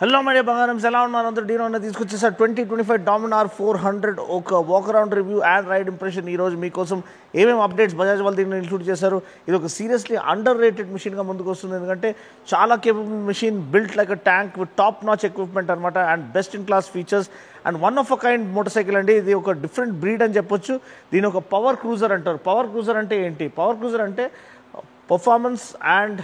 Hello my బంగారమ్స్ ఎలా ఉన్నారు అందరూ డీనో అన్న తీసుకొచ్చేసారు 2025 డామినార్ 400 ఒక walk around review and ride impression. ఈరోజు మీకోసం ఏమేమి అప్డేట్స్ బజాజ్ వాళ్ళు దీన్ని ఇంక్లూడ్ చేశారు. ఇది ఒక సీరియస్లీ అండర్ రేటెడ్ మిషన్గా ముందుకు వస్తుంది, ఎందుకంటే చాలా capable machine, built like a tank with top notch equipment అనమాట and best in class features and one of a kind motorcycle అండి. ఇది ఒక డిఫరెంట్ బ్రీడ్ అని చెప్పొచ్చు. దీని ఒక పవర్ క్రూజర్ అంటారు. పవర్ క్రూజర్ అంటే ఏంటి? పవర్ క్రూజర్ అంటే performance and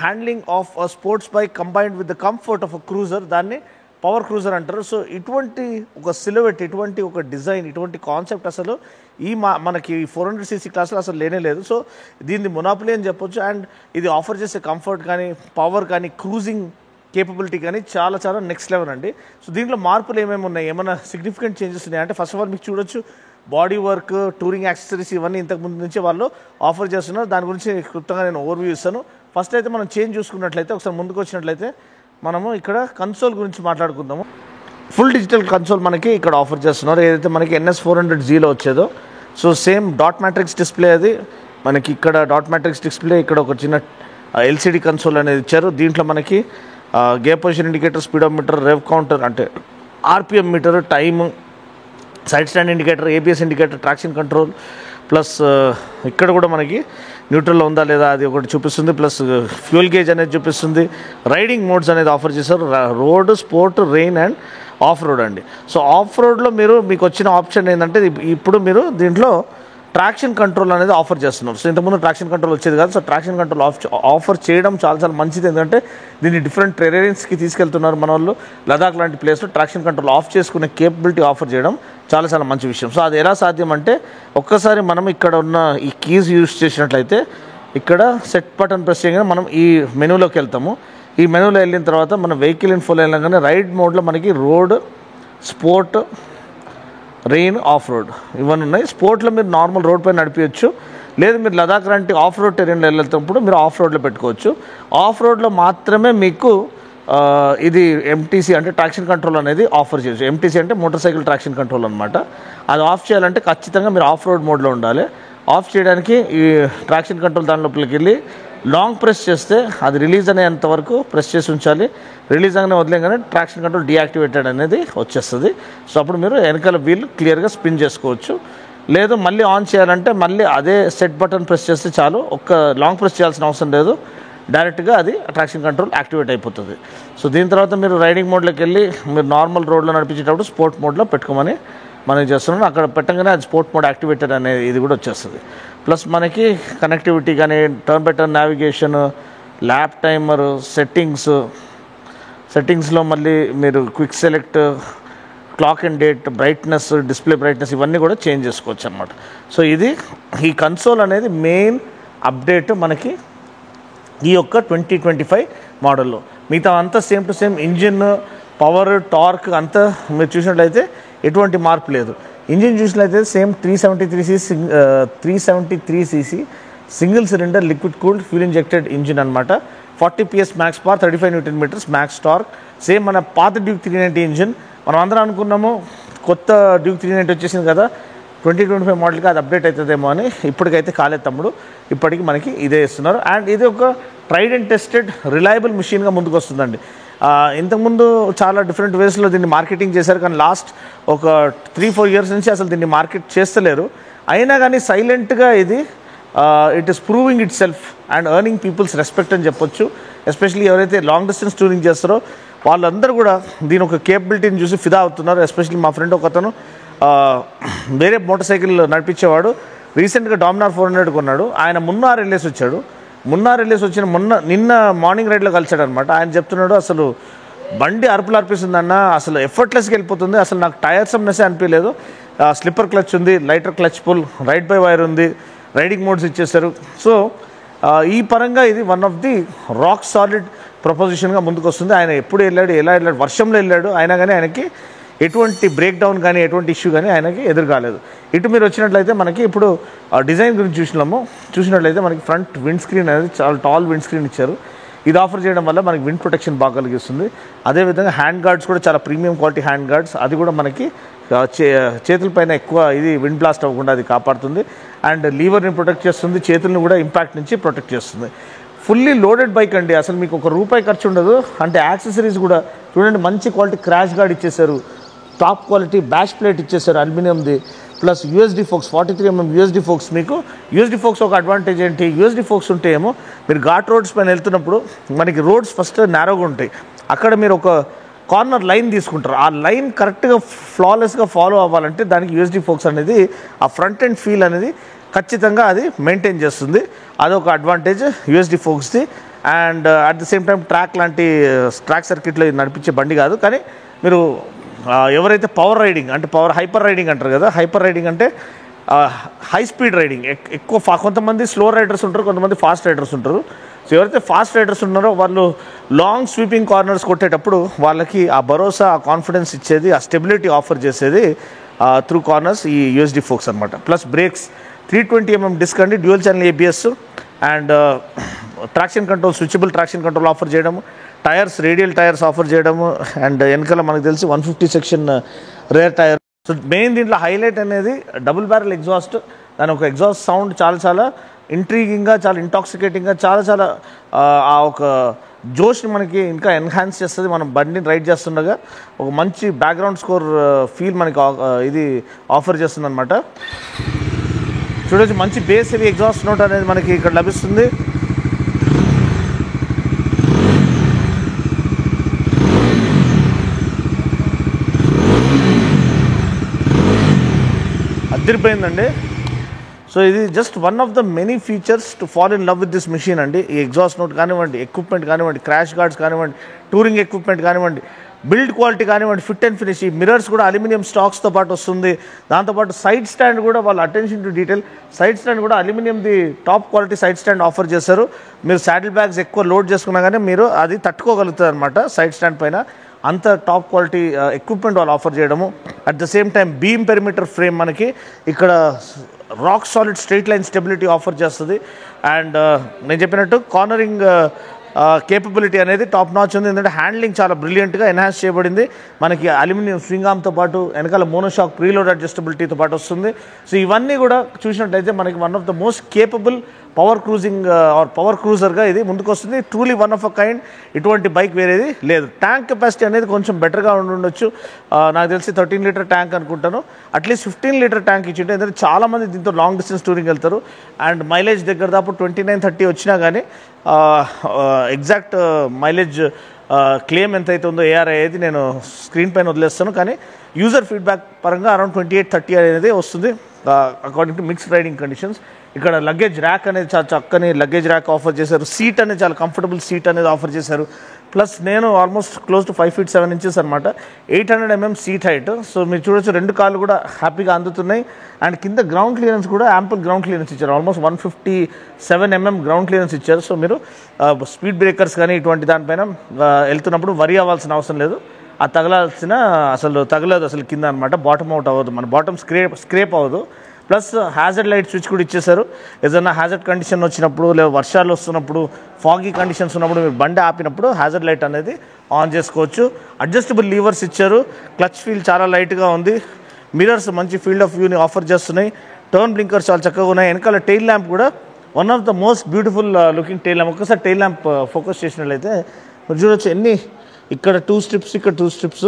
handling of a sports bike combined with the comfort of a cruiser, దాన్ని పవర్ క్రూజర్ అంటారు. సో ఇటువంటి ఒక సిలువెట్, ఇటువంటి ఒక డిజైన్, ఇటువంటి కాన్సెప్ట్ అసలు మనకి 400cc క్లాస్లో అసలు లేనే లేదు. సో దీన్ని మొనాపలీ అని చెప్పొచ్చు. అండ్ ఇది ఆఫర్ చేసే కంఫర్ట్ కానీ, పవర్ కానీ, క్రూజింగ్ కేపబిలిటీ కానీ చాలా చాలా నెక్స్ట్ లెవెల్ అండి. సో దీంట్లో మార్పులు ఏమేమి ఉన్నాయి, ఏమైనా సిగ్నిఫికెంట్ చేంజెస్ ఉన్నాయి అంటే ఫస్ట్ ఆఫ్ ఆల్ మీకు చూడొచ్చు బాడీ వర్క్, టూరింగ్ యాక్సెసరీస్ ఇవన్నీ ఇంతకుముందు నుంచి వాళ్ళు ఆఫర్ చేస్తున్నారు. దాని గురించి క్లుప్తంగా నేను ఓవర్వ్యూ ఇస్తాను. ఫస్ట్ అయితే మనం చేంజ్ చూసుకున్నట్లయితే, ఒకసారి ముందుకు వచ్చినట్లయితే మనము ఇక్కడ కన్సోల్ గురించి మాట్లాడుకుందాము. ఫుల్ డిజిటల్ కన్సోల్ మనకి ఇక్కడ ఆఫర్ చేస్తున్నారు. ఏదైతే మనకి NS400Gలో వచ్చేదో, so same dot matrix display అది మనకి ఇక్కడ డాట్ మ్యాట్రిక్స్ డిస్ప్లే, ఇక్కడ ఒక చిన్న LCD కన్సోల్ అనేది ఇచ్చారు. దీంట్లో మనకి gear position indicator, speedometer, rev counter అంటే RPM meter, time, side stand indicator, ABS indicator, traction control, plus ఇక్కడ కూడా మనకి న్యూట్రల్లో ఉందా లేదా అది ఒకటి చూపిస్తుంది, ప్లస్ ఫ్యూల్ గేజ్ అనేది చూపిస్తుంది. రైడింగ్ మోడ్స్ అనేది ఆఫర్ చేశారు, road, sport, rain and of road అండి. సో ఆఫ్ రోడ్లో మీకు వచ్చిన ఆప్షన్ ఏంటంటే ఇప్పుడు మీరు దీంట్లో ట్రాక్షన్ కంట్రోల్ అనేది ఆఫర్ చేస్తున్నారు. సో ఇంతకుముందు ట్రాక్షన్ కంట్రోల్ వచ్చేది కాదు. సో ట్రాక్షన్ కంట్రోల్ ఆఫర్ చేయడం చాలా చాలా మంచిది, ఎందుకంటే దీన్ని డిఫరెంట్ టెరెయిన్స్కి తీసుకెళ్తున్నారు మన వాళ్ళు. లదాఖ్ లాంటి ప్లేస్లో ట్రాక్షన్ కంట్రోల్ ఆఫ్ చేసుకునే కేపబిలిటీ ఆఫర్ చేయడం చాలా చాలా మంచి విషయం. సో అది ఎలా సాధ్యం అంటే, ఒక్కసారి మనం ఇక్కడ ఉన్న ఈ కీస్ యూజ్ చేసినట్లయితే ఇక్కడ సెట్ బటన్ ప్రెస్ చేయగానే మనం ఈ మెనూలోకి వెళ్తాము. ఈ మెనూలో వెళ్ళిన తర్వాత మన వెహికల్ ఇన్ఫోలో వెళ్ళగానే రైడ్ మోడ్లో మనకి road, sport, rain, of road ఇవన్నీ ఉన్నాయి. స్పోర్ట్లో మీరు నార్మల్ రోడ్ పైన నడిపించచ్చు, లేదు మీరు లదాఖ్ లాంటి ఆఫ్ రోడ్ టెరెన్లో వెళ్తున్నప్పుడు మీరు ఆఫ్ రోడ్లో పెట్టుకోవచ్చు. ఆఫ్ రోడ్లో మాత్రమే మీకు ఇది MTC అంటే ట్రాక్షన్ కంట్రోల్ అనేది ఆఫర్ చేయొచ్చు. MTC అంటే మోటార్ సైకిల్ ట్రాక్షన్ కంట్రోల్ అనమాట. అది ఆఫ్ చేయాలంటే ఖచ్చితంగా మీరు ఆఫ్ రోడ్ మోడ్లో ఉండాలి. ఆఫ్ చేయడానికి ఈ ట్రాక్షన్ కంట్రోల్ దాని లోపలికి వెళ్ళి లాంగ్ ప్రెస్ చేస్తే అది రిలీజ్ అనేంత వరకు ప్రెస్ చేసి ఉంచాలి. Release again వదిలేగానే traction control deactivated అనేది వచ్చేస్తుంది. సో అప్పుడు మీరు వెనకాల వీల్ క్లియర్గా స్పిన్ చేసుకోవచ్చు. లేదు మళ్ళీ ఆన్ చేయాలంటే మళ్ళీ అదే సెట్ బటన్ ప్రెస్ చేస్తే చాలు, ఒక్క లాంగ్ ప్రెస్ చేయాల్సిన అవసరం లేదు, డైరెక్ట్గా అది ట్రాక్షన్ కంట్రోల్ యాక్టివేట్ అయిపోతుంది. సో దీని తర్వాత మీరు రైడింగ్ మోడ్లోకి వెళ్ళి మీరు నార్మల్ రోడ్లో నడిపించేటప్పుడు స్పోర్ట్ మోడ్లో పెట్టుకోమని మనం చేస్తున్నాం. అక్కడ పెట్టగానే అది స్పోర్ట్ మోడ్ యాక్టివేటెడ్ అనేది ఇది కూడా వచ్చేస్తుంది. ప్లస్ మనకి కనెక్టివిటీ కానీ, turn by turn navigation, lap timer, సెట్టింగ్స్లో మళ్ళీ మీరు quick select, clock and date, brightness, display brightness ఇవన్నీ కూడా చేంజ్ చేసుకోవచ్చు అనమాట. సో ఇది ఈ కన్సోల్ అనేది మెయిన్ అప్డేట్ మనకి ఈ యొక్క 2025 మోడల్లో. మిగతా అంతా same to same. Engine, power, torque అంతా మీరు చూసినట్లయితే ఎటువంటి మార్పు లేదు. ఇంజిన్ చూసినట్లయితే same 373cc single cylinder liquid cooled fuel injected engine అనమాట. 40 PS max power, 35 Nm max torque. Same మన పాత డ్యూక్ 390 ఇంజిన్. మనం అందరం అనుకున్నాము కొత్త డ్యూక్ 390 వచ్చేసింది కదా 2025 మోడల్కి అది అప్డేట్ అవుతుందేమో అని. ఇప్పటికైతే కాలేదు తమ్ముడు, ఇప్పటికి మనకి ఇదే ఇస్తున్నారు. అండ్ ఇది ఒక ట్రైడ్ అండ్ టెస్టెడ్ రిలయబుల్ మిషన్గా ముందుకు వస్తుందండి. ఇంతకుముందు చాలా డిఫరెంట్ వేస్లో దీన్ని మార్కెటింగ్ చేశారు, కానీ లాస్ట్ ఒక 3-4 ఇయర్స్ నుంచి అసలు దీన్ని మార్కెట్ చేస్తలేరు. అయినా కానీ సైలెంట్గా ఇది it is proving itself and earning people's respect అని చెప్పొచ్చు. ఎస్పెషల్లీ ఎవరైతే లాంగ్ డిస్టెన్స్ టూరింగ్ చేస్తారో వాళ్ళందరూ కూడా దీని ఒక కేపబిలిటీని చూసి ఫిదా అవుతున్నారు. ఎస్పెషల్లీ మా ఫ్రెండ్ ఒకతను వేరే మోటార్ సైకిల్ నడిపించేవాడు, రీసెంట్గా డామినార్ 400 కొన్నాడు. ఆయన మున్నార్ వెళ్ళేసి వచ్చాడు. మున్నార్ వెళ్ళేసి వచ్చిన నిన్న మార్నింగ్ రైడ్లో కలిసాడు అనమాట. ఆయన చెప్తున్నాడు, అసలు బండి అరుపులు అర్పిస్తుందన్న, అసలు ఎఫర్ట్లెస్గా వెళ్ళిపోతుంది, అసలు నాకు టైర్సమ్నెస్సే అనిపించలేదు. స్లిప్పర్ క్లచ్ ఉంది, lighter clutch pull, ride by wire ఉంది, రైడింగ్ మోడ్స్ ఇచ్చేస్తారు. సో ఈ పరంగా ఇది one of the rock solid ప్రపోజిషన్గా ముందుకు వస్తుంది. ఆయన ఎప్పుడు వెళ్ళాడు, ఎలా వెళ్ళాడు, వర్షంలో వెళ్ళాడు, అయినా కానీ ఆయనకి ఎటువంటి బ్రేక్ డౌన్ కానీ ఎటువంటి ఇష్యూ కానీ ఆయనకి ఎదురు కాలేదు. ఇటు మీరు వచ్చినట్లయితే మనకి ఇప్పుడు డిజైన్ గురించి చూసినట్లయితే మనకి ఫ్రంట్ విండ్ స్క్రీన్ అనేది చాలా టాల్ విండ్ స్క్రీన్ ఇచ్చారు. ఇది ఆఫర్ చేయడం వల్ల మనకి విండ్ ప్రొటెక్షన్ బాగా కలిగిస్తుంది. అదేవిధంగా హ్యాండ్ గార్డ్స్ కూడా చాలా ప్రీమియం క్వాలిటీ హ్యాండ్ గార్డ్స్, అది కూడా మనకి చేతులపైన ఎక్కువ ఇది విండ్ బ్లాస్ట్ అవ్వకుండా అది కాపాడుతుంది. అండ్ లీవర్ని ప్రొటెక్ట్ చేస్తుంది, చేతులను కూడా ఇంపాక్ట్ నుంచి ప్రొటెక్ట్ చేస్తుంది. ఫుల్లీ లోడెడ్ బైక్ అండి. అసలు మీకు ఒక రూపాయి ఖర్చు ఉండదు. అంటే యాక్సెసరీస్ కూడా చూడండి, మంచి క్వాలిటీ క్రాష్ గార్డ్ ఇచ్చేసారు, టాప్ క్వాలిటీ బ్యాష్ ప్లేట్ ఇచ్చేసారు అల్యూమినియంది, plus USD forks 43mm USD forks. మీకు యూఎస్డి ఫోక్స్ ఒక అడ్వాంటేజ్ ఏంటి, యూఎస్డి ఫోక్స్ ఉంటే ఏమో మీరు ఘాట్ రోడ్స్ పైన వెళ్తున్నప్పుడు మనకి రోడ్స్ ఫస్ట్ నేరోగా ఉంటాయి, అక్కడ మీరు ఒక కార్నర్ లైన్ తీసుకుంటారు, ఆ లైన్ కరెక్ట్గా ఫ్లాలెస్గా ఫాలో అవ్వాలంటే దానికి యూఎస్డి ఫోక్స్ అనేది ఆ ఫ్రంట్ అండ్ ఫీల్ అనేది ఖచ్చితంగా అది మెయింటైన్ చేస్తుంది. అదొక అడ్వాంటేజ్ యూఎస్డి ఫోక్స్ది. And at the same time track సర్క్యూట్లో నడిపించే బండి కాదు, కానీ మీరు ఎవరైతే పవర్ రైడింగ్ అంటే హైపర్ రైడింగ్ అంటారు కదా, హైపర్ రైడింగ్ అంటే హై స్పీడ్ రైడింగ్, ఎక్కువ కొంతమంది స్లో రైడర్స్ ఉంటారు, కొంతమంది ఫాస్ట్ రైడర్స్ ఉంటారు. సో ఎవరైతే ఫాస్ట్ రైడర్స్ ఉన్నారో వాళ్ళు లాంగ్ స్వీపింగ్ కార్నర్స్ కొట్టేటప్పుడు వాళ్ళకి ఆ భరోసా, ఆ కాన్ఫిడెన్స్ ఇచ్చేది, ఆ స్టెబిలిటీ ఆఫర్ చేసేది త్రూ కార్నర్స్ ఈ యూఎస్డి ఫోక్స్ అనమాట. ప్లస్ బ్రేక్స్ 320mm డిస్క్ అండి, dual channel ABS and traction control, switchable traction control offer చేయడము, టైర్స్ రేడియల్ టైర్స్ ఆఫర్ చేయడము, అండ్ వెనకాల మనకు తెలిసి 150 section rear tyre. So main దీంట్లో హైలైట్ అనేది డబుల్ బ్యారెల్ ఎగ్జాస్ట్. దాని ఒక ఎగ్జాస్ట్ సౌండ్ చాలా ఇంట్రీగింగ్గా, చాలా ఇంటాక్సికేటింగ్గా, చాలా ఆ ఒక జోష్ని మనకి ఇంకా ఎన్హాన్స్ చేస్తుంది. మనం బండిని రైడ్ చేస్తుండగా ఒక మంచి బ్యాక్గ్రౌండ్ స్కోర్ ఫీల్ మనకి ఇది ఆఫర్ చేస్తుంది అనమాట. చూడొచ్చు, మంచి బేస్ హెవీ ఎగ్జాస్ట్ నోట్ అనేది మనకి ఇక్కడ లభిస్తుంది. అదిరిపోయిందండి. సో ఇది just one of the many features to fall in love with this machine అండి. ఈ ఎగ్జాస్ట్ నోట్ కానివ్వండి, ఎక్విప్మెంట్ కానివ్వండి, క్రాష్ గార్డ్స్ కానివ్వండి, టూరింగ్ ఎక్విప్మెంట్ కానివ్వండి, బిల్డ్ క్వాలిటీ కానివ్వండి, ఫిట్ అండ్ ఫినిష్. ఈ మిరర్స్ కూడా అల్యూమినియం స్టాక్స్తో పాటు వస్తుంది. దాంతోపాటు సైడ్ స్టాండ్ కూడా వాళ్ళ attention to detail, side stand కూడా అల్యూమినియంది top quality side stand offer చేశారు. మీరు శాడిల్ బ్యాగ్స్ ఎక్కువ లోడ్ చేసుకున్నా కానీ మీరు అది తట్టుకోగలుగుతుంది అనమాట సైడ్ స్టాండ్ పైన. అంత టాప్ క్వాలిటీ ఎక్విప్మెంట్ వాళ్ళు ఆఫర్ చేయడము. At the same time beam perimeter frame మనకి ఇక్కడ rock solid straight line stability offer చేస్తుంది. అండ్ నేను చెప్పినట్టు కార్నరింగ్ కేపబిలిటీ అనేది టాప్ నాచ్ ఉంది. ఎందుకంటే హ్యాండ్లింగ్ చాలా బ్రిలియంట్గా ఎన్హాన్స్ చేయబడింది. మనకి అల్యూమినియం స్వింగ్ ఆర్మ్తో పాటు వెనకాల మోనోషాక్ ప్రీలోడ్ అడ్జస్టబిలిటీతో పాటు వస్తుంది. సో ఇవన్నీ కూడా చూసినట్టయితే మనకి one of the most capable power cruising or power క్రూజర్గా ఇది ముందుకు వస్తుంది. Truly one of a kind. ఇటువంటి బైక్ వేరేది లేదు. ట్యాంక్ కెపాసిటీ అనేది కొంచెం బెటర్గా ఉండొచ్చు. నాకు తెలిసి 13 లీటర్ ట్యాంక్ అనుకుంటాను. అట్లీస్ట్ 15 లీటర్ ట్యాంక్ ఇచ్చింటే, ఎందుకంటే చాలామంది దీంతో లాంగ్ డిస్టెన్స్ టూరింగ్ వెళ్తారు. అండ్ మైలేజ్ దగ్గర దాపు 29-30 వచ్చినా కానీ ఎగ్జాక్ట్ మైలేజ్ క్లెయిమ్ ఎంతైతే ఉందో ఏఆర్ఐ అనేది నేను స్క్రీన్ పైన వదిలేస్తాను. కానీ యూజర్ ఫీడ్బ్యాక్ పరంగా అరౌండ్ 28-30 అనేది వస్తుంది according to mixed riding conditions. ఇక్కడ లగేజ్ ర్యాక్ అనేది చాలా చక్కని లగేజ్ ర్యాక్ ఆఫర్ చేశారు. సీట్ అనేది చాలా కంఫర్టబుల్ సీట్ అనేది ఆఫర్ చేశారు. ప్లస్ నేను almost close to 5 feet 7 inches అనమాట, 800 mm సీట్ హైట్. సో మీరు చూడొచ్చు, 2 కాళ్ళు కూడా హ్యాపీగా అందుతున్నాయి. అండ్ కింద గ్రౌండ్ క్లియరెన్స్ కూడా యాంపుల్ గ్రౌండ్ క్లియరెన్స్ ఇచ్చారు. ఆల్మోస్ట్ 157 mm గ్రౌండ్ క్లియరెన్స్ ఇచ్చారు. సో మీరు స్పీడ్ బ్రేకర్స్ కానీ ఇటువంటి దానిపైన వెళ్తున్నప్పుడు వరి అవ్వాల్సిన అవసరం లేదు. ఆ తగలదు అసలు కింద అనమాట. బాటమ్ అవుట్ అవ్వదు, మన బాటమ్ స్క్రేప్ అవ్వదు. ప్లస్ హ్యాజర్డ్ లైట్ స్విచ్ కూడా ఇచ్చేసారు. ఏదైనా హ్యాజర్డ్ కండిషన్ వచ్చినప్పుడు, లేదా వర్షాలు వస్తున్నప్పుడు, ఫాగీ కండిషన్స్ ఉన్నప్పుడు మీరు బండి ఆపినప్పుడు హ్యాజర్డ్ లైట్ అనేది ఆన్ చేసుకోవచ్చు. అడ్జస్టబుల్ లీవర్స్ ఇచ్చారు. క్లచ్ ఫీల్ చాలా లైట్గా ఉంది. మిరర్స్ మంచి ఫీల్డ్ ఆఫ్ వ్యూని ఆఫర్ చేస్తున్నాయి. టర్న్ బ్లింకర్స్ చాలా చక్కగా ఉన్నాయి. వెనకాల టైల్ ల్యాంప్ కూడా one of the most beautiful looking tail lamp. ఒక్కసారి టైల్ ల్యాంప్ ఫోకస్ చేసినట్లయితే మీరు చూడొచ్చు, ఇక్కడ 2 strips, ఇక్కడ 2 strips,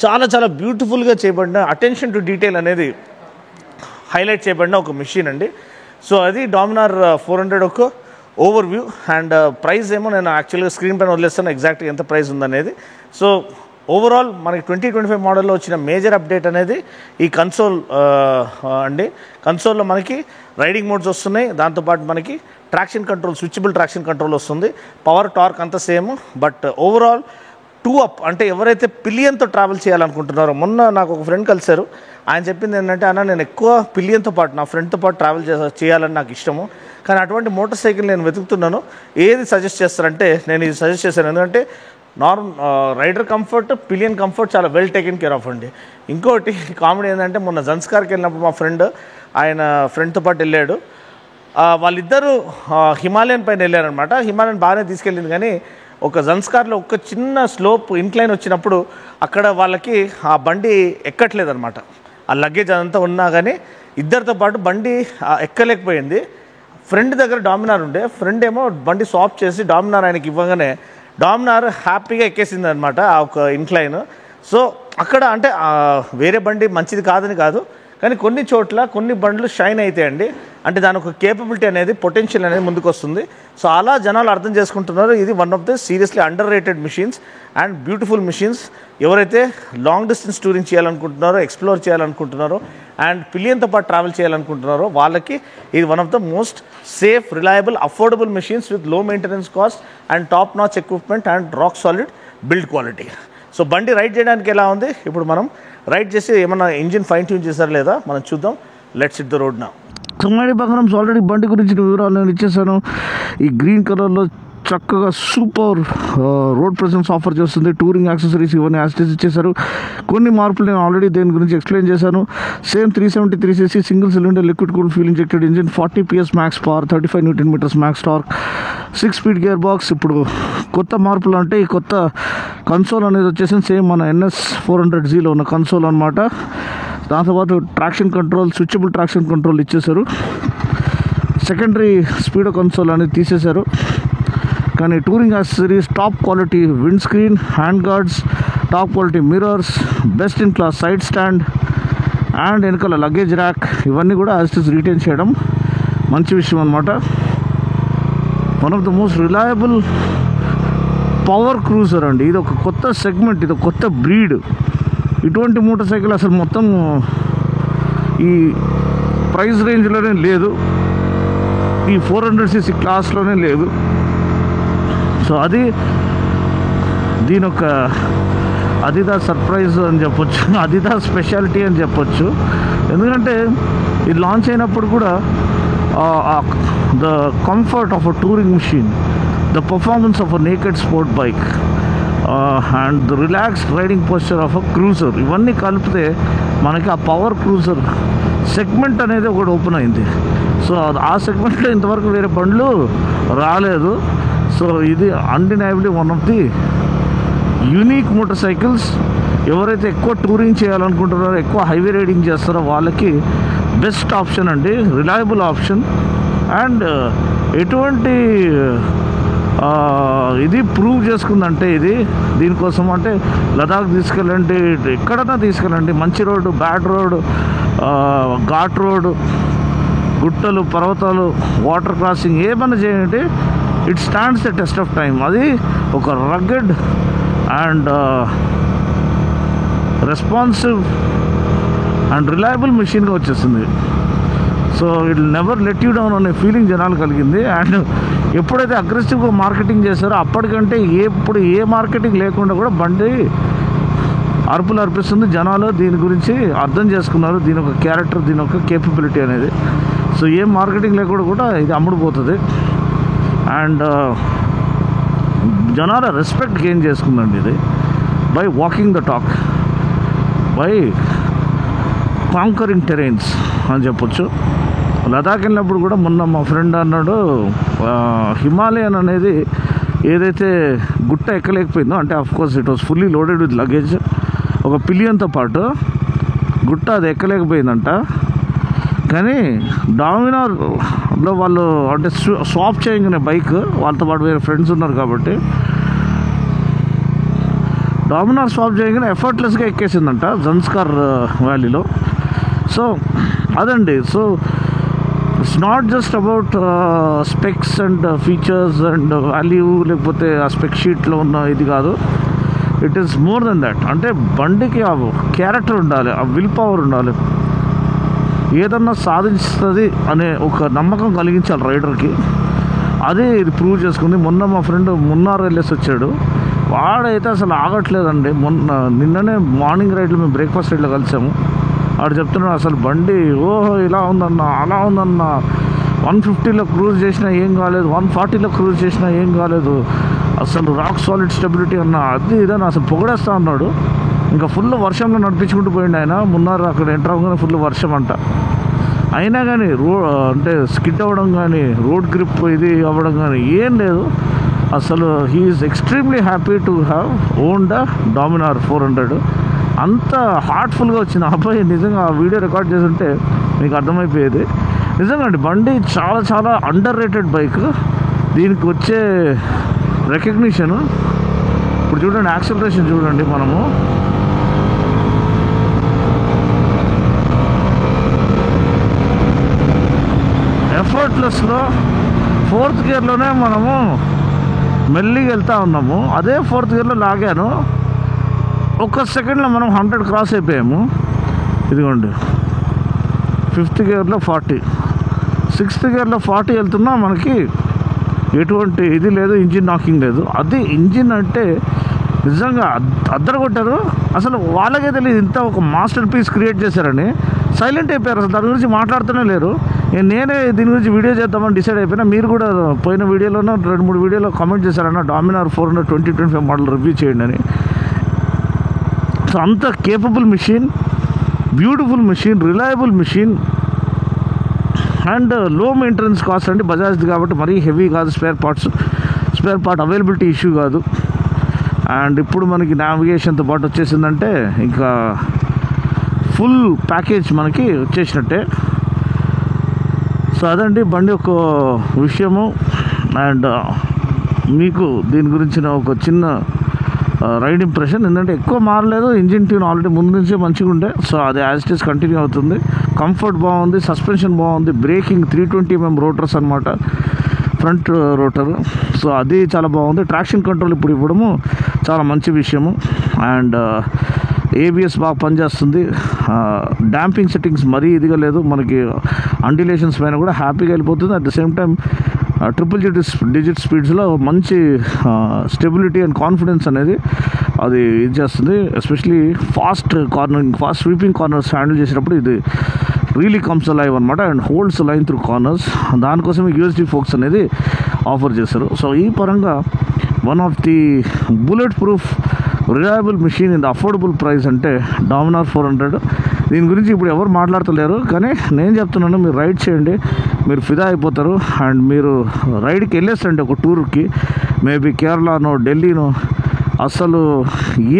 చాలా బ్యూటిఫుల్గా చేయబడిన అటెన్షన్ టు డీటెయిల్ అనేది హైలైట్ చేయబడిన ఒక మెషిన్ అండి. సో అది డామినార్ 400 ఒక ఓవర్ వ్యూ. అండ్ ప్రైస్ ఏమో నేను యాక్చువల్గా స్క్రీన్ పైన వదిలేస్తాను ఎగ్జాక్ట్గా ఎంత ప్రైస్ ఉందనేది. సో ఓవరాల్ మనకి 2025 మోడల్లో వచ్చిన మేజర్ అప్డేట్ అనేది ఈ కన్సోల్ అండి. కన్సోల్లో మనకి రైడింగ్ మోడ్స్ వస్తున్నాయి. దాంతోపాటు మనకి traction control, switchable traction control వస్తుంది. పవర్ టార్క్ అంతా సేమ్. బట్ ఓవరాల్ 2-up అంటే ఎవరైతే పిలియన్తో ట్రావెల్ చేయాలనుకుంటున్నారో, మొన్న నాకు ఒక ఫ్రెండ్ కలిశారు. ఆయన చెప్పింది ఏంటంటే, అన్న నేను ఎక్కువ పిలియన్తో పాటు నా ఫ్రెండ్తో పాటు ట్రావెల్ చేయాలని నాకు ఇష్టము, కానీ అటువంటి మోటార్ సైకిల్ నేను వెతుకుతున్నాను, ఏది సజెస్ట్ చేస్తారంటే నేను ఇది సజెస్ట్ చేశాను. ఎందుకంటే రైడర్ కంఫర్ట్, పిలియన్ కంఫర్ట్ చాలా వెల్ టేకెన్ కేర్ ఆఫ్ అండి. ఇంకోటి కామెడీ ఏంటంటే, మొన్న జన్స్కార్కి వెళ్ళినప్పుడు మా ఫ్రెండ్ ఆయన ఫ్రెండ్తో పాటు వెళ్ళాడు. వాళ్ళిద్దరూ హిమాలయన్ పైన వెళ్ళారనమాట. హిమాలయన్ బాగానే తీసుకెళ్ళింది, కానీ ఒక జన్స్కార్లో ఒక చిన్న స్లోప్ ఇన్క్లైన్ వచ్చినప్పుడు అక్కడ వాళ్ళకి ఆ బండి ఎక్కట్లేదనమాట. ఆ లగేజ్ అదంతా ఉన్నా కానీ ఇద్దరితో పాటు బండి ఎక్కలేకపోయింది. ఫ్రెండ్ దగ్గర డామినార్ ఉండే, ఫ్రెండ్ ఏమో బండి స్వాప్ చేసి డామినార్ ఆయనకి ఇవ్వగానే డామినార్ హ్యాపీగా ఎక్కేసింది అనమాట ఆ ఒక ఇంక్లైన్. సో అక్కడ అంటే వేరే బండి మంచిది కాదని కాదు, కానీ కొన్ని చోట్ల కొన్ని బండ్లు షైన్ అవుతాయండి. అంటే దాని ఒక కేపబిలిటీ అనేది, పొటెన్షియల్ అనేది ముందుకు వస్తుంది. సో అలా జనాలు అర్థం చేసుకుంటున్నారు. ఇది one of the seriously under rated machines and beautiful machines. ఎవరైతే లాంగ్ డిస్టెన్స్ టూరింగ్ చేయాలనుకుంటున్నారో, ఎక్స్ప్లోర్ చేయాలనుకుంటున్నారో అండ్ పిలియన్తో పాటు ట్రావెల్ చేయాలనుకుంటున్నారో వాళ్ళకి ఇది one of the most safe, reliable, affordable machines with లో maintenance cost and top notch equipment and rock solid build quality. So బండి ride చేయడానికి ఎలా ఉంది, ఇప్పుడు మనం రైడ్ చేసి ఏమన్నా ఇంజిన్ ఫైన్ ట్యూన్ చేశారా లేదా మనం చూద్దాం. Let's hit the road now. కమ్మడి బంగారం ఆల్రెడీ బండి గురించి వివరాలు నేను ఇచ్చేసాను. ఈ గ్రీన్ కలర్లో చక్కగా సూపర్ రోడ్ ప్రెజెన్స్ ఆఫర్ చేస్తుంది. టూరింగ్ యాక్సెసరీస్ ఇవన్నీ యాక్సెసరీస్ ఇచ్చేసారు. కొన్ని మార్పులు నేను ఆల్రెడీ దేని గురించి ఎక్స్ప్లెయిన్ చేశాను. Same 373cc single cylinder liquid cool fuel injected engine, 40 PS max power, 35 Nm max torque, 6 speed gear box. ఇప్పుడు కొత్త మార్పులు అంటే ఈ కొత్త కన్సోల్ అనేది వచ్చేసి సేమ్ మన NS 400Zలో ఉన్న కన్సోల్ అనమాట. దాంతోపాటు traction control, switchable traction control ఇచ్చేసారు. సెకండరీ స్పీడో కన్సోల్ అనేది తీసేశారు. కానీ touring accessories top quality wind screen, hand guards, top quality mirrors, best in class side stand and వెనకాల లగేజ్ ర్యాక్, ఇవన్నీ కూడా యాజ్ ఇట్ ఈస్ రీటైన్ చేయడం మంచి విషయం అనమాట. One of the most reliable power cruiser అండి. ఇది ఒక కొత్త సెగ్మెంట్, ఇది ఒక కొత్త బ్రీడ్. ఇటువంటి మోటార్ సైకిల్ అసలు మొత్తం ఈ ప్రైస్ రేంజ్లోనే లేదు, ఈ 400cc క్లాస్లోనే లేదు. సో అది దీని ఒక అదిదా సర్ప్రైజ్ అని చెప్పొచ్చు, అదిదా స్పెషాలిటీ అని చెప్పొచ్చు. ఎందుకంటే ఇది లాంచ్ అయినప్పుడు కూడా the comfort of a touring machine, the performance of a naked sport bike and the relaxed riding posture of a cruiser, ఇవన్నీ కలిపితే మనకి ఆ పవర్ క్రూజర్ సెగ్మెంట్ అనేది ఒకటి ఓపెన్ అయింది. సో ఆ సెగ్మెంట్లో ఇంతవరకు వేరే బండ్లు రాలేదు. సో ఇది undeniably one of the unique motorcycles. ఎవరైతే ఎక్కువ టూరింగ్ చేయాలనుకుంటున్నారో, ఎక్కువ హైవే రైడింగ్ చేస్తారో వాళ్ళకి బెస్ట్ ఆప్షన్ అండి, రిలయబుల్ ఆప్షన్. అండ్ ఎటువంటి ఇది ప్రూవ్ చేసుకుందంటే ఇది దీనికోసం అంటే లదాఖ్ తీసుకెళ్ళండి, ఎక్కడన్నా తీసుకెళ్ళండి, మంచి road, bad road, ghat road, గుట్టలు, పర్వతాలు, వాటర్ క్రాసింగ్ ఏమన్నా చేయండి, it stands the test of time. అది ఒక rugged and responsive and reliable మెషిన్గా వచ్చేస్తుంది. So it never let you down అనే ఫీలింగ్ జనాలు కలిగింది. అండ్ ఎప్పుడైతే అగ్రెసివ్గా మార్కెటింగ్ చేశారో అప్పటికంటే ఇప్పుడు ఏ మార్కెటింగ్ లేకుండా కూడా బండి అరుపులు అర్పిస్తుంది. జనాలు దీని గురించి అర్థం చేసుకున్నారు, దీని ఒక క్యారెక్టర్, దీని ఒక కేపబిలిటీ అనేది. సో ఏ మార్కెటింగ్ లేకుండా కూడా ఇది అమ్ముడుపోతుంది. అండ్ జనాల రెస్పెక్ట్ గెయిన్ చేసుకుందండి ఇది by walking the talk, by conquering terrains అని చెప్పొచ్చు. లదాఖ్ వెళ్ళినప్పుడు కూడా మొన్న మా ఫ్రెండ్ అన్నాడు, హిమాలయన్ అనేది ఏదైతే గుట్ట ఎక్కలేకపోయిందో, అంటే of course it was fully loaded with luggage, ఒక పిలియన్తో పాటు గుట్ట అది ఎక్కలేకపోయిందంట. కానీ డామినార్లో వాళ్ళు అంటే స్వాప్ చేయగానే బైక్, వాళ్ళతో పాటు వేరే ఫ్రెండ్స్ ఉన్నారు కాబట్టి డామినార్ స్వాప్ చేయగానే ఎఫర్ట్లెస్గా ఎక్కేసిందంట జన్స్కార్ వ్యాలీలో. సో అదండి. So it's not just about specs and features and value, లేకపోతే ఆ స్పెక్ షీట్లో ఉన్న ఇది కాదు. It is more than that. అంటే బండికి ఆ క్యారెక్టర్ ఉండాలి, ఆ విల్ పవర్ ఉండాలి, ఏదన్నా సాధిస్తుంది అనే ఒక నమ్మకం కలిగించాలి రైడర్కి. అదే ఇది ప్రూవ్ చేసుకుంది. మొన్న మా ఫ్రెండ్ మున్నార్ వెళ్ళేసి వచ్చాడు, వాడైతే అసలు ఆగట్లేదండి. నిన్ననే మార్నింగ్ రైడ్లో మేము బ్రేక్ఫాస్ట్ రైడ్లో కలిసాము. వాడు చెప్తున్నాడు అసలు బండి ఓహో ఇలా ఉందన్న, అలా ఉందన్న, 150లో క్రూజ్ చేసినా ఏం కాలేదు, 140లో క్రూజ్ చేసినా ఏం కాలేదు, అసలు రాక్ సాలిడ్ స్టెబిలిటీ అన్న, అది ఇదని అసలు పొగడేస్తా ఉన్నాడు. ఇంకా ఫుల్ వర్షంలో నడిపించుకుంటూ పోయిండు ఆయన. మున్నారు అక్కడ ఎంటర్ అవ్వగానే ఫుల్ వర్షం అంట. అయినా కానీ అంటే స్కిడ్ అవ్వడం కానీ, రోడ్ గ్రిప్ ఇది అవ్వడం కానీ ఏం లేదు. అసలు he is extremely happy to have owned Dominar 400. అంత హార్ట్ఫుల్గా వచ్చింది ఆ అబ్బాయి. నిజంగా ఆ వీడియో రికార్డ్ చేస్తుంటే మీకు అర్థమైపోయేది. నిజంగా అండి బండి చాలా చాలా అండర్ రేటెడ్ బైక్. దీనికి వచ్చే రికగ్నిషన్ ఇప్పుడు చూడండి, యాక్సిలరేషన్ చూడండి, మనము ఎఫర్ట్లెస్లో 4th గేర్లోనే మనము మెల్లిగా వెళ్తూ ఉన్నాము. అదే 4th గేర్లో లాగాను, ఒక్క సెకండ్లో మనం 100 క్రాస్ అయిపోయాము. ఇదిగోండి 5th గేర్లో 40, 6th గేర్లో 40 వెళ్తున్నా మనకి ఎటువంటి ఇది లేదు, ఇంజిన్ నాకింగ్ లేదు. అది ఇంజిన్ అంటే నిజంగా అద్దరగొట్టారు. అసలు వాళ్ళకే తెలియదు ఇంత ఒక మాస్టర్ పీస్ క్రియేట్ చేశారని. సైలెంట్ అయిపోయారు, అసలు దాని గురించి మాట్లాడుతూనే లేరు. నేనే దీని గురించి వీడియో చేద్దామని డిసైడ్ అయిపోయినా. మీరు కూడా పోయిన వీడియోలోనూ 2-3 వీడియోలో కామెంట్ చేశారన్న డామినార్ 400 2025 మోడల్ రివ్యూ చేయండి అని. సో అంత capable machine, beautiful machine, reliable machine and low maintenance cost అండి. బజాజ్ది కాబట్టి మరీ హెవీ కాదు, స్పేర్ పార్ట్ అవైలబిలిటీ ఇష్యూ కాదు. అండ్ ఇప్పుడు మనకి నావిగేషన్తో పాటు వచ్చేసిందంటే ఇంకా ఫుల్ ప్యాకేజ్ మనకి వచ్చేసినట్టే. సో అదండి బండి ఒక విషయము. అండ్ మీకు దీని గురించిన ఒక చిన్న రైడ్ ఇంప్రెషన్. ఎందుకంటే ఎక్కువ మారలేదు, ఇంజిన్ ట్యూన్ ఆల్రెడీ ముందు నుంచే మంచిగా ఉండే. సో అది యాజ్ ఇట్ ఈస్ కంటిన్యూ అవుతుంది. కంఫర్ట్ బాగుంది, సస్పెన్షన్ బాగుంది, బ్రేకింగ్ 320mm రోటర్స్ అనమాట, ఫ్రంట్ రోటర్. సో అది చాలా బాగుంది. ట్రాక్షన్ కంట్రోల్ ఇప్పుడు ఇవ్వడము చాలా మంచి విషయము. అండ్ ఏబిఎస్ బాగా పనిచేస్తుంది. డాంపింగ్ సెట్టింగ్స్ మరీ ఇదిగా లేదు, మనకి అండిలేషన్స్ పైన కూడా హ్యాపీగా వెళ్ళిపోతుంది. At the same time triple digit స్పీడ్స్లో మంచి స్టెబిలిటీ అండ్ కాన్ఫిడెన్స్ అనేది అది ఇది చేస్తుంది. Especially fast sweeping corners handle చేసినప్పుడు ఇది రియలీ కమ్స్ లైవ్ అనమాట and holds line through corners. దానికోసమే యూఎస్డి ఫోక్స్ అనేది ఆఫర్ చేశారు. సో ఈ పరంగా one of the bullet proof reliable machine in the affordable price అంటే డామినార్ 400. దీని గురించి ఇప్పుడు ఎవరు మాట్లాడతలేరు, కానీ నేను చెప్తున్నాను, మీరు రైడ్ చేయండి, మీరు ఫిదా అయిపోతారు. అండ్ మీరు రైడ్కి వెళ్ళేసండి ఒక టూర్కి, మేబీ కేరళనో ఢిల్లీనో, అసలు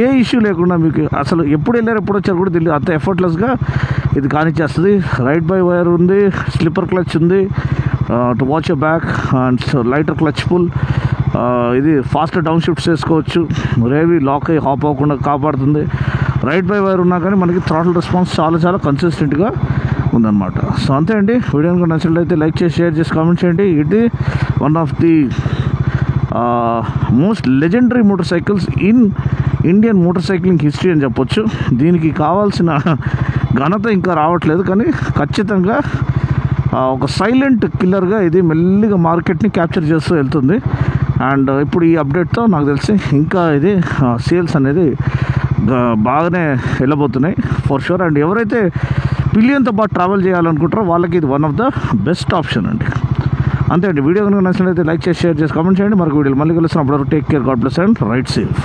ఏ ఇష్యూ లేకుండా మీకు అసలు ఎప్పుడు వెళ్ళారు ఎప్పుడు వచ్చారు కూడా తెలియదు. అంత ఎఫర్ట్లెస్గా ఇది కానిచ్చేస్తుంది. రైడ్ బై వైర్ ఉంది, స్లిప్పర్ క్లచ్ ఉంది, to watch your back and lighter clutch pull. ఇది ఫాస్ట్ డౌన్ షిఫ్ట్స్ చేసుకోవచ్చు, రేవి లాక్ అయ్యి హాప్ అవ్వకుండా కాపాడుతుంది. రైడ్ బై వైర్ ఉన్నా కానీ మనకి థ్రాటిల్ రెస్పాన్స్ చాలా చాలా కన్సిస్టెంట్గా ఉందన్నమాట. సో అంతే అండి. వీడియో కనుక నచ్చినట్లయితే లైక్ చేసి, షేర్ చేసి, కామెంట్ చేయండి. ఇది one of the most legendary motor cycles in Indian motor cycling history అని చెప్పొచ్చు. దీనికి కావాల్సిన ఘనత ఇంకా రావట్లేదు, కానీ ఖచ్చితంగా ఒక సైలెంట్ కిల్లర్గా ఇది మెల్లిగా మార్కెట్ని క్యాప్చర్ చేస్తూ వెళ్తుంది. అండ్ ఇప్పుడు ఈ అప్డేట్తో నాకు తెలిసి ఇంకా ఇది సేల్స్ అనేది బాగానే వెళ్ళబోతున్నాయి ఫర్ షూర్. అండ్ ఎవరైతే పిలియన్తో పాటు ట్రావెల్ చేయాలనుకుంటారో వాళ్ళకి ఇది one of the best option అండి. అంతే అండి. వీడియో కనుక నచ్చినట్లయితే లైక్ చేసి, షేర్ చేసి, కామెంట్ చేయండి. మరొక వీడియోలో మళ్ళీ కలుస్తున్నాం. అప్పుడు take care, God bless and right safe.